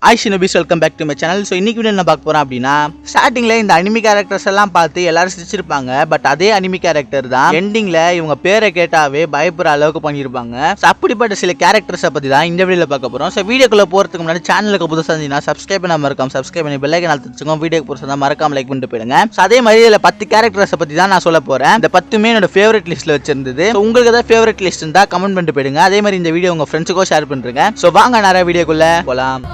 Hi Shinobis, welcome back to my channel. So இன்னைக்கு video என்ன பார்க்க போறோம் அப்படினா ஸ்டார்டிங்ல இந்த அனிமி கேரக்டர்ஸ் எல்லாம் பார்த்து எல்லாரும் சிரிச்சிருப்பாங்க. பட் அதே அனிமி கேரக்டர் தான் எண்டிங்ல இவங்க பேரை கேட்டாவே பயப்படுற அளவுக்கு பண்ணிருப்பாங்க. சோ அப்படிப்பட்ட சில கேரக்டர்ஸை பத்தி தான் இந்த வீடியோல பார்க்க போறோம். சோ வீடியோக்குள்ள போறதுக்கு முன்னாடி சேனலுக்கு புதுசா இருந்தீங்கன்னா சப்ஸ்கிரைப் பண்ண மறக்காம சப்ஸ்கிரைப் பண்ணி பெல் ஐகான் அழுத்திச்சுங்க. வீடியோக்கு புதுசா மறக்காம லைக் பண்ணிட்டு போயிடுங்க. சோ அதே மாதிரி இதுல 10 கேரக்டர்ஸை பத்தி தான் நான் சொல்ல போறேன். இந்த 10மே என்னோட ஃபேவரட் லிஸ்ட்ல வச்சிருந்தது. சோ உங்களுக்கு ஏதாவது ஃபேவரட் லிஸ்ட் இருந்தா கமெண்ட் பண்ணிட்டு போயிடுங்க. அதே மாதிரி இந்த வீடியோ உங்க ஃப்ரெண்ட்ஸுக்கும் ஷேர் பண்ணுங்க. சோ வாங்க நிறைய வீடியோக்குள்ள போலாம்.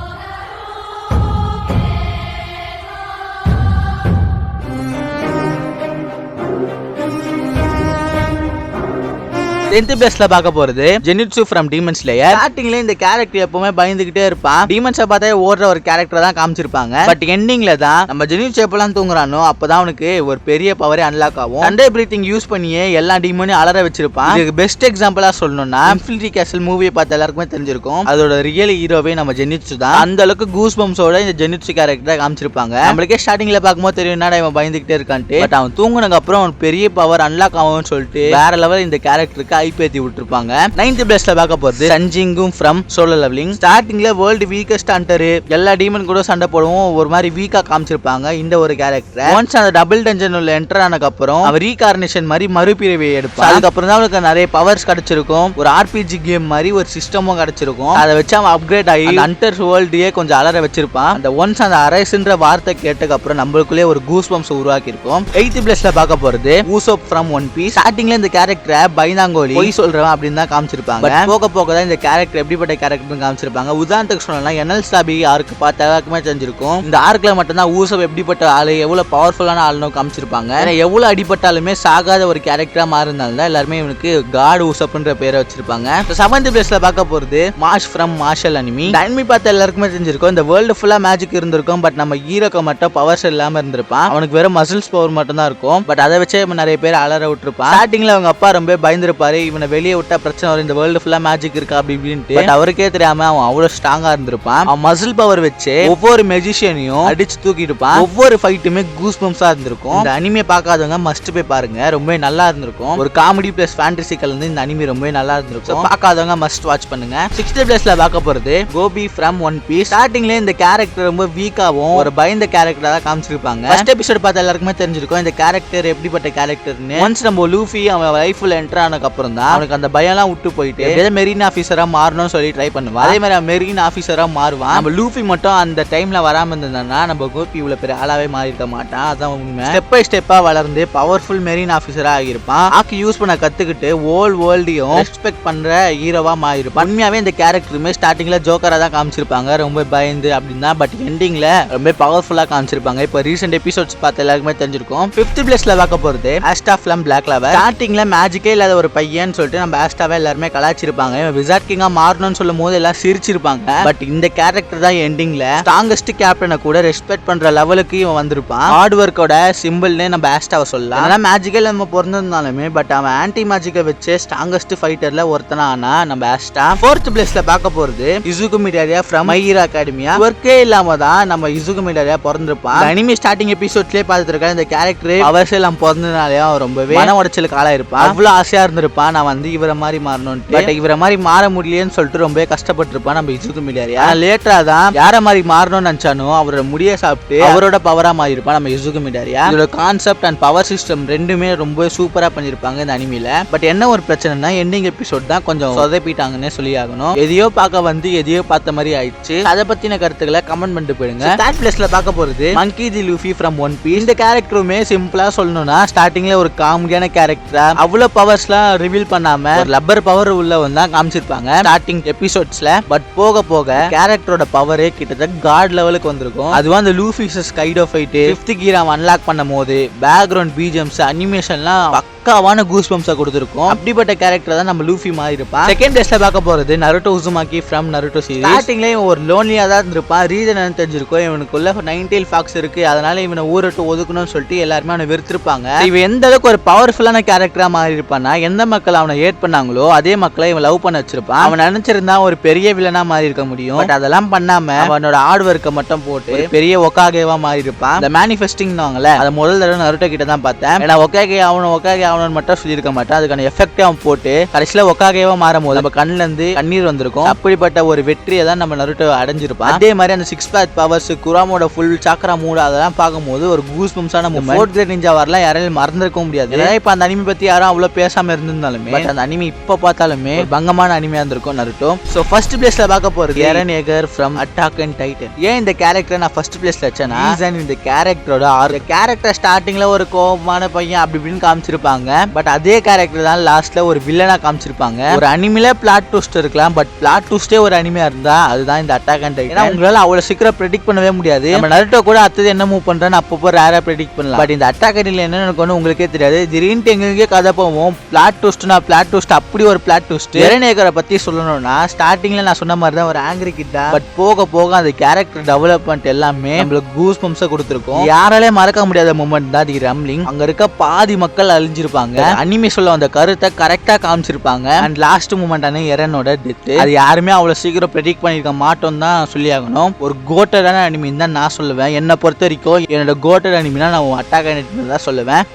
பிளேஸ்ல பார்க்க போறது ஜெனிட்சு ஃப்ரம் டீமன் ஸ்லேயர். ஸ்டார்டிங்ல இந்த கேரக்டர் எப்பவுமே பயந்துகிட்டே இருப்பான். டீமன்ஸை பார்த்தா ஓடுற ஒரு கேரக்டர் தான் காமிச்சிருப்பாங்க. பட் எண்டிங்ல தான் நம்ம ஜெனிட்சு எப்பெல்லாம் தூங்குறானோ அப்பதான் அவனுக்கு ஒரு பெரிய பவரே அன்லாக் ஆகும். சண்டே பிரீத்திங் யூஸ் பண்ணியே எல்லா டீமனையும் அலற வச்சிருப்பான். இதுக்கு பெஸ்ட் எக்ஸாம்பிளா சொல்லணும்னா இன்ஃபினிட்டி கேசல் மூவியை பார்த்த எல்லாருக்குமே தெரிஞ்சிருக்கும். அதோட ரியல் ஹீரோவே நம்ம ஜெனிட்சு தான். அந்த அளவுக்கு கூஸ் பம்ஸோட இந்த ஜெனிட்சு கேரக்டர் காமிச்சிருப்பாங்க. நம்மளுக்கே ஸ்டார்டிங்ல பார்க்கும்போது தெரியும் என்னடா இவன் பயந்துகிட்டே இருக்கான்ட்டு. பட் அவன் தூங்குனதுக்கு அப்புறம் அவன் பெரிய பவர் அன்லாக் ஆகும்னு சொல்லிட்டு வேற லெவல் இந்த கேரக்டருக்கு ஐபேத்தி விட்டுருப்பாங்க. 9th பிளேஸ்ல பார்க்க போறது சன்ஜிங்கும் ஃப்ரம் சோலோ லெவலிங். ஸ்டார்டிங்ல வேர்ல்ட் வீக்கஸ்ட் ஹண்டர் எல்லா டீமன் கூட சண்டை போடுவோம். ஒரு மாதிரி வீக்கா காமிச்சிருப்பாங்க இந்த ஒரு கேரக்டர். ஒன்ஸ் அந்த டபுள் டஞ்சன் உள்ள என்டர் ஆனதுக்கு அப்புறம் அவர் ரீகார்னேஷன் மாதிரி மறுபிறவியை எடுப்பான். அதுக்கப்புறம் தான் அவனுக்கு நிறைய பவர்ஸ் கிடைச்சிருக்கும். ஒரு ஆர்பிஜி கேம் மாதிரி ஒரு சிஸ்டமும் கிடைச்சிருக்கும். அதை வச்சு அவன் அப்கிரேட் ஆகி ஹண்டர்ஸ் வேர்ல்டையே கொஞ்சம் அலற வச்சிருப்பான். அந்த ஒன்ஸ் அந்த அரேஸ்ன்ற வார்த்தை கேட்டதுக்கு அப்புறம் நம்மளுக்குள்ளே ஒரு கூஸ் பம்ஸ் உருவாக்கி இருக்கும். 8th பிளேஸ்ல பார்க்க போறது ஊசோப் ஃப்ரம் ஒன் பீஸ். ஸ்டார்டிங்ல இந்த கேரக்டரை பயந்தாங்கோலி சொல்றவன் அப்படின்னு தான் காமிச்சிருப்பாங்க. போக போக தான் இந்த கேரக்டர் எப்படிப்பட்ட கேரக்டர் காமிச்சிருப்பாங்க. உதாரணத்துக்கு சொல்லலாம் என்எல் ஸ்லாபி ஆர்க்கு பார்த்து எல்லாருக்குமே தெரிஞ்சிருக்கும். இந்த ஆர்க்ல மட்டும் தான் ஊசப் எப்படிப்பட்ட ஆளு எவ்வளவு பவர்ஃபுல்லான ஆளுன்னு காமிச்சிருப்பாங்க. எவ்வளவு அடிபட்டாலுமே சாகாத ஒரு கேரக்டரா மாறினால தான் எல்லாருமே இவனுக்கு காட் ஊசப்ன்ற பேரை வச்சிருப்பாங்க. 7th பிளேஸ்ல பார்க்க போறது Mash from Mashle anime. Anime பார்த்து எல்லாருக்குமே தெரிஞ்சிருக்கும். இந்த வேர்ல்டு ஃபுல்லா மேஜிக் இருந்திருக்கும். பட் நம்ம ஹீரோக்கு மட்டும் பவர்ஸ் இல்லாம இருந்திருப்பான். அவனுக்கு வெறும் மசில்ஸ் பவர் மட்டும் தான் இருக்கும். பட் அதை வச்சே நிறைய பேர் அலற விட்டுருப்பான். ஸ்டார்டிங்ல அவங்க அப்பா ரொம்ப பயந்துருப்பாரு. இவனை வெளியே விட்டா பிரச்சனை வரும், இந்த வேர்ல்டு ஃபுல்லா மேஜிக் இருக்கா அப்படி இப்படின்ட்டு. பட் அவருக்கே தெரியாம அவன் அவ்வளவு ஸ்ட்ராங்கா இருந்திருப்பான். அவன் மசில் பவர் வச்சு ஒவ்வொரு மெஜிஷியனையும் அடிச்சு தூக்கிட்டு இருப்பான். ஒவ்வொரு ஃபைட்டுமே கூஸ் பம்ஸா இருந்திருக்கும். இந்த அனிமே பார்க்காதவங்க மஸ்ட் போய் பாருங்க, ரொம்ப நல்லா இருந்திருக்கும். ஒரு காமெடி பிளஸ் ஃபேண்டசி கலந்து இந்த அனிமே ரொம்ப நல்லா இருந்திருக்கும். பார்க்காதவங்க மஸ்ட் வாட்ச் பண்ணுங்க. 6th பிளேஸ்ல பார்க்க போறது கோபி ஃப்ரம் ஒன் பீஸ். ஸ்டார்டிங்ல இந்த கேரக்டர் ரொம்ப வீக்காவும் ஒரு பயந்த கேரக்டரா தான் காமிச்சிருப்பாங்க. ஃபர்ஸ்ட் எபிசோட் பார்த்த எல்லாருக்குமே தெரிஞ்சிருக்கும் இந்த கேரக்டர் எப்படிப்பட்ட கேரக்டர்னு. ஒன்ஸ் நம்ம லூஃபி அவன் லைஃப்ல என்டர் ஆனதுக்கு அப்புறம் தான் அவனுக்கு அந்த பயம்லாம் விட்டு போயிட்டு மெரீன் ஆபீசரா மாறணும்னு சொல்லி ட்ரை பண்ணுவான். அதே மாதிரி மெரீன் ஆபீசரா மாறுவான். நம்ம லூஃபி மட்டும் அந்த டைம்ல வராம இருந்தா நம்ம கோபி இவ்வளவு பெரிய ஆளாவே மாறி இருக்க மாட்டான். அதான் உண்மை. ஸ்டெப் பை ஸ்டெப்பா வளர்ந்து பவர்ஃபுல் மெரீன் ஆபீசரா ஆகியிருப்பான். ஆக்கி யூஸ் பண்ண கத்துக்கிட்டு ஓல் வேர்ல்டையும் ரெஸ்பெக்ட் பண்ற ஹீரோவா மாறியிருப்பான். உண்மையாவே இந்த கேரக்டருமே ஸ்டார்டிங்ல ஜோக்கரா தான் காமிச்சிருப்பாங்க, ரொம்ப பயந்து அப்படின்னா. பட் எண்டிங்ல ரொம்ப பவர்ஃபுல்லா காமிச்சிருப்பாங்க. இப்போ ரீசெண்ட் எபிசோட்ஸ் பார்த்து எல்லாருக்குமே தெரிஞ்சிருக்கும். 5th பிளேஸ்ல பார்க்க போறது ஆஸ்டா ஃப்ரம் பிளாக் லவர். ஸ்டார்டிங்ல மேஜிக்கே இல்லாத ஒரு பையன் சொல்லிட்டு நம்ம ஆஸ்டாவை எல்லாருமே கலாச்சிருப்பாங்க. விசார்ட் கிங்கா மாறணும்னு சொல்லும் போது எல்லாம் சிரிச்சிருப்பாங்க. பட் இந்த கேரக்டர் தான் எண்டிங்ல ஸ்ட்ராங்கஸ்ட் கேப்டனை கூட ரெஸ்பெக்ட் பண்ற லெவலுக்கு இவன் வந்திருப்பான். ஹார்ட் ஒர்க்கோட சிம்பிள்னே நம்ம ஆஸ்டாவை சொல்லலாம். ஆனா மேஜிக்கல் நம்ம பிறந்திருந்தாலுமே பட் அவன் ஆன்டி மேஜிக்கை வச்சு ஸ்ட்ராங்கஸ்ட் ஃபைட்டர்ல ஒருத்தனா ஆனா நம்ம ஆஸ்டா. 4th பிளேஸ்ல பார்க்க போறது Izuku மிடாரியா from my hero academia. ஒர்க்கே இல்லாம தான் நம்ம இசுகு மிடாரியா பிறந்திருப்பான். அனிமி ஸ்டார்டிங் எபிசோட்லயே பார்த்துருக்கேன். இந்த கேரக்டர் அவர்ஸ் எல்லாம் பிறந்தனாலே ரொம்பவே மன உடைச்சலுக்கு ஆளாயிருப்பான். அவ்வளவு ஆசையா இருந்திருப்பான் நான் வந்து இவரை மாதிரி மாறணும். பட் இவரை மாதிரி மாற முடியலன்னு சொல்லிட்டு ரொம்ப கஷ்டப்பட்டிருப்பான் நம்ம இசுகு மிடாரியா. லேட்டரா தான் யார மாதிரி மாறணும்னு நினைச்சானோ அவரோட முடிய சாப்பிட்டு அவரோட பவரா மாறி இருப்பான் நம்ம இசுகு மிடாரியா. இதோட கான்செப்ட் அண்ட் பவர் சிஸ்டம் ரெண்டுமே ரொம்ப சூப்பரா பண்ணிருப்பாங்க இந்த அனிமில. பட் என்ன ஒரு பிரச்சனைனா எண்டிங் எபிசோட் தான் கொஞ்சம் சொதப்பிட்டாங்கன்னு சொல்லி ஆகணும். எதையோ பார்க்க வந்து எதையோ பார்த்த மாதிரி ஆயிடுச்சு. அதை பத்தின கருத்துக்களை கமெண்ட் பண்ணிட்டு போயிடுங்க. 3rd பிளேஸ்ல பார்க்க போறது மங்கி தி லூஃபி ஃப்ரம் ஒன் பீஸ். இந்த கேரக்டருமே சிம்பிளா சொல்லணும்னா ஸ்டார்டிங்ல ஒரு காமெடியான கேரக்டரா அவ்வளவு பவர்ஸ்லாம் ரிவீல் பண்ணாம ஒரு லப்பர் பவர் உள்ளவன் தான் காமிச்சிருப்பாங்க ஸ்டார்டிங் எபிசோட்ஸ்ல. பட் போக போக கேரக்டரோட பவரே கிட்டத்தட்ட காட் லெவலுக்கு வந்திருக்கும். அதுவும் அந்த Luffy Kaido fight 5th gear unlock பண்ணும் போது பேக்ரவுண்ட் பிஜிஎம்ஸ் அனிமேஷன்லாம் பக்காவான கூஸ் பம்ப்ஸை கொடுத்துருக்கும். அப்படிப்பட்ட கேரக்டர் தான் நம்ம லூஃபி மாதிரி இருப்பான். 2nd பிளேஸ்ல பார்க்க போறது Naruto Uzumaki from Naruto series. ஸ்டார்டிங்ல ஒரு லோன்லியா தான் இருந்திருப்பான். ரீசன் என்ன தெரிஞ்சிருக்கும், இவனுக்குள்ள 9 tail fox இருக்கு, அதனால இவனை ஊரட்டு ஒதுக்கணும்னு சொல்லிட்டு எல்லாருமே அவனை வெறுத்திருப்பாங்க. இவன் எந்த அளவுக்கு ஒரு பவர்ஃபுல்லான கேரக்டரா மாறி இருப்பான்னா எந்த மக்கள் அவனை ஏட் பண்ணாங்களோ அதே மக்களை இவன் லவ் பண்ண வச்சிருப்பான். அவன் நினைச்சிருந்தா ஒரு பெரிய வில்லனா மாறி இருக்க முடியும். பட் அதெல்லாம் பண்ணாம அவனோட ஹார்ட் ஒர்க்கை மட்டும் போட்டு பெரிய ஒக்காகேவா மாறி இருப்பான். இந்த மேனிஃபெஸ்டிங் அதை முதல் தடவை நருட்டோ கிட்ட தான் பார்த்தேன். ஏன்னா ஒக்காகே ஆகணும்னு மட்டும் சொல்லியிருக்க மாட்டான். அதுக்கான எஃபெக்ட் அவன் போட்டு கடைசியில ஒக்காகேவா மாறும் போது நம்ம கண்ணுல இருந்து கண்ணீர் வந்திருக்கும். அப்படிப்பட்ட ஒரு வெற்றியை தான் நம்ம நருட்டோ அடைஞ்சிருப்பான். அதே மாதிரி அந்த 6 பேக் பவர்ஸ், குராமோட ஃபுல் சாக்ரா மூட் அதெல்லாம் பார்க்கும்போது ஒரு கூஸ் பம்ஸான மூமெண்ட். ஃபோர்த் கிரேட் நிஞ்சா வரலாம் யாராலும் மறந்துருக்க முடியாது. இப்ப அந்த அனிமி பத்தி யாரும் அவ்வளவு பேசாம இருந்திருந்தாலுமே அந்த அனிமி இப்ப பார்த்தாலுமே பங்கமான அனிமையா இருந்திருக்கும் நருட்டோ. சோ ஃபர்ஸ்ட் பிளேஸ்ல பார்க்க போறது Eren Yeager from attack and titan. ஏன் இந்த கேரக்டர் நான் ஃபர்ஸ்ட் பிளேஸ்ல வச்சேன்னா இந்த கேரக்டரோட கேரக்டர் ஸ்டார்டிங்ல ஒரு கோபமான பையன் அப்படி இப்படின்னு காமிச்சிருப்பாங்க. பட் அதே கேரக்டர் தான் லாஸ்ட்ல ஒரு வில்லனா காமிச்சிருப்பாங்க. ஒரு அனிமில பிளாட் ட்விஸ்ட் இருக்கலாம், பட் பிளாட் ட்விஸ்டே ஒரு அனிமையா இருந்தா அதுதான் இந்த அட்டாக் அண்ட் டைட்டன். உங்களால அவ்வளவு சீக்கிரம் ப்ரெடிக்ட் பண்ணவே முடியாது. நம்ம நருட்டோ கூட அடுத்தது என்ன மூவ் பண்றான்னு அப்பப்போ ரேரா ப்ரெடிக்ட் பண்ணலாம். பட் இந்த அட்டாக் அண்ட் டைட்டன் என்ன நடக்கும்னு உங்களுக்கே தெரியாது. திடீர்னு எங்களுக்கே கதை போவோம். பிளாட் ட்விஸ்ட் அப்படி ஒரு பிளாட் ட்விஸ்ட். எரன் ஏகரை பத்தி சொல்லணும்னா ஸ்டார்டிங்ல நான் சொன்ன மாதிரி தான் ஒரு ஆங்கிரி கிட்டா. பட் போக போக அந்த கேரக்டர் டெவலப்மெண்ட் எல்லாமே நம்மளுக்கு கூஸ் பம்ப்ஸை கொடுத்துருக்கோம். யாராலே மறக்க முடியாத மூமெண்ட் தான் தி ரம்லிங். அங்க இருக்க பாதி மக்கள் அழிஞ்சிருப்பாங்க. அனிமி சொல்ல அந்த கருத்தை கரெக்டா காமிச்சிருப்பாங்க. அண்ட் லாஸ்ட் மூமெண்டான எரனோட டெத் அது யாருமே அவ்வளவு சீக்கிரம் ப்ரெடிக்ட் பண்ணிருக்க மாட்டோம் தான் சொல்லி ஆகணும். ஒரு கோட்டடான அனிமின்னு தான் நான் சொல்லுவேன். என்னை பொறுத்த வரைக்கும் என்னோட கோட்டட் அனிமினா நான் அட்டாக் அண்ட் தான் சொல்லுவேன்.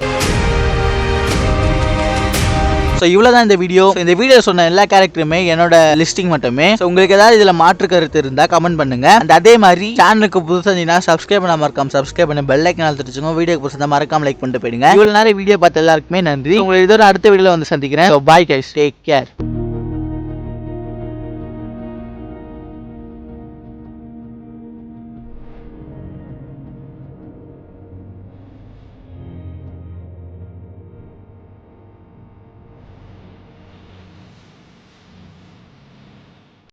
ஸோ இவ்வளோதான் இந்த வீடியோ. இந்த வீடியோ சொன்ன எல்லா கேரக்டருமே என்னோட லிஸ்டிங் மட்டுமே. ஸோ உங்களுக்கு ஏதாவது இதில் மாற்று கருத்து இருந்தால் கமெண்ட் பண்ணுங்க. அண்ட் அதே மாதிரி சேனலுக்கு புதுசாக இருந்தீங்கன்னா சப்ஸ்கிரைப் பண்ண மறக்காம சப்ஸ்கிரைப் பண்ணி பெல் ஐக்கன் அழுத்திடுச்சுங்க. வீடியோ புதுசாக மறக்காம லைக் பண்ணிட்டு போயிடுங்க. இவ்வளோ நேரம் வீடியோ பார்த்த எல்லாருக்குமே நன்றி. உங்களுக்கு இதோட அடுத்த வீடியோவில் வந்து சந்திக்கிறேன். So bye guys, take care.